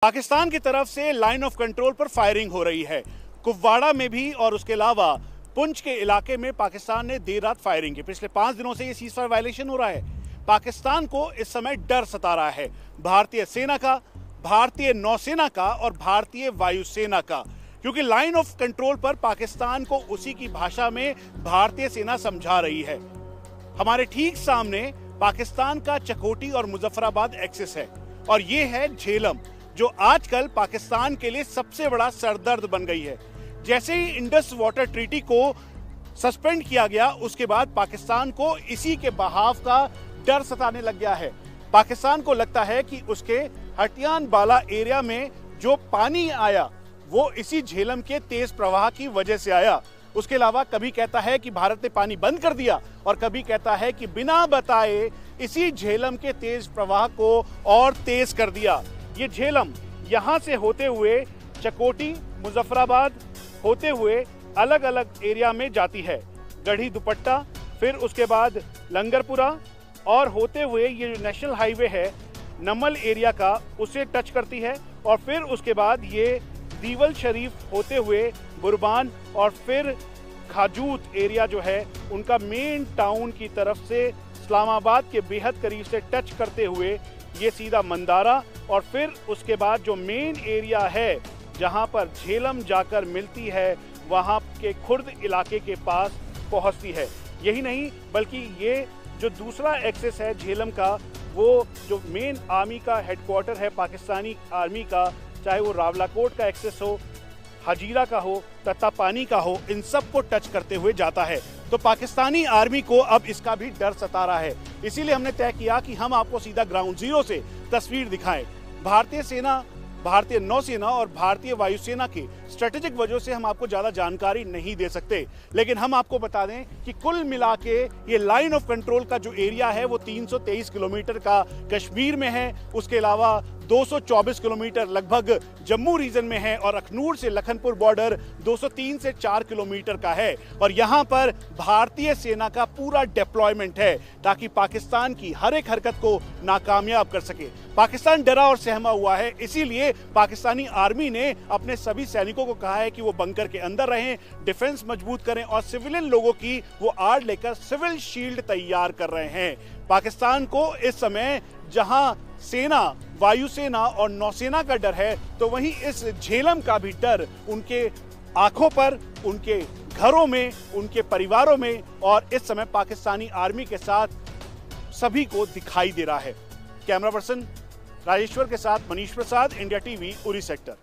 पाकिस्तान की तरफ से लाइन ऑफ कंट्रोल पर फायरिंग हो रही है। कुपवाड़ा में भी और उसके अलावा पुंछ के इलाके में पाकिस्तान ने देर रात फायरिंग की। पिछले 5 दिनों से ये सीजफायर वायलेशन हो रहा है। पाकिस्तान को इस समय डर सता रहा है, भारतीय सेना का, भारतीय नौसेना का और भारतीय वायुसेना का, क्योंकि लाइन ऑफ कंट्रोल पर पाकिस्तान को उसी की भाषा में भारतीय सेना समझा रही है। हमारे ठीक सामने पाकिस्तान का चकोटी और मुजफ्फराबाद एक्सिस है और ये है झेलम, जो आजकल पाकिस्तान के लिए सबसे बड़ा सरदर्द बन गई है। जैसे ही इंडस वाटर ट्रीटी को सस्पेंड किया गया, उसके बाद पाकिस्तान को इसी के बहाव का डर सताने लग गया है। पाकिस्तान को लगता है कि उसके हटियान बाला एरिया में जो पानी आया वो इसी झेलम के तेज प्रवाह की वजह से आया। उसके अलावा कभी कहता है कि भारत ने पानी बंद कर दिया और कभी कहता है कि बिना बताए इसी झेलम के तेज प्रवाह को और तेज कर दिया। ये झेलम यहां से होते हुए चकोटी, मुजफ्फराबाद होते हुए अलग अलग एरिया में जाती है। गढ़ी दुपट्टा, फिर उसके बाद लंगरपुरा और होते हुए ये जो नेशनल हाईवे है नमल एरिया का, उसे टच करती है और फिर उसके बाद ये दीवल शरीफ होते हुए बुरबान और फिर खाजूत एरिया जो है उनका मेन टाउन की तरफ से इस्लामाबाद के बेहद करीब से टच करते हुए ये सीधा मंदारा और फिर उसके बाद जो मेन एरिया है जहां पर झेलम जाकर मिलती है वहां के खुर्द इलाके के पास पहुंचती है। यही नहीं बल्कि ये जो दूसरा एक्सेस है झेलम का, वो जो मेन आर्मी का हेडक्वार्टर है पाकिस्तानी आर्मी का, चाहे वो रावलाकोट का एक्सेस हो, हजीरा का हो, तत्तापानी का हो, इन सब को टच करते हुए जाता है। तो पाकिस्तानी आर्मी को अब इसका भी डर सता रहा है। इसीलिए हमने तय किया कि हम आपको सीधा ग्राउंड जीरो से तस्वीर दिखाएं। भारतीय सेना, भारतीय नौसेना और भारतीय वायुसेना की स्ट्रेटेजिक वजह से हम आपको ज्यादा जानकारी नहीं दे सकते, लेकिन हम आपको बता दें कि कुल मिला के ये लाइन ऑफ कंट्रोल का जो एरिया है वो 323 किलोमीटर का कश्मीर में है। उसके अलावा 224 किलोमीटर लगभग जम्मू रीजन में है और अखनूर से लखनपुर बॉर्डर 203 से 4 किलोमीटर का है। और यहाँ पर भारतीय सेना का पूरा डिप्लॉयमेंट है ताकि पाकिस्तान की हर एक हरकत को नाकामयाब कर सके। पाकिस्तान डरा और सहमा हुआ है, इसीलिए पाकिस्तानी आर्मी ने अपने सभी सैनिकों को कहा है कि वो बंकर के अंदर रहें, डिफेंस मजबूत करें और सिविलियन लोगों की वो आड़ लेकर सिविल शील्ड तैयार कर रहे हैं। पाकिस्तान को इस समय जहां सेना, वायुसेना और नौसेना का डर है, तो वहीं इस झेलम का भी डर उनके आंखों पर, उनके घरों में, उनके परिवारों में और इस समय पाकिस्तानी आर्मी के साथ सभी को दिखाई दे रहा है। कैमरा पर्सन राजेश्वर के साथ Manish Prasad, India TV, Uri sector.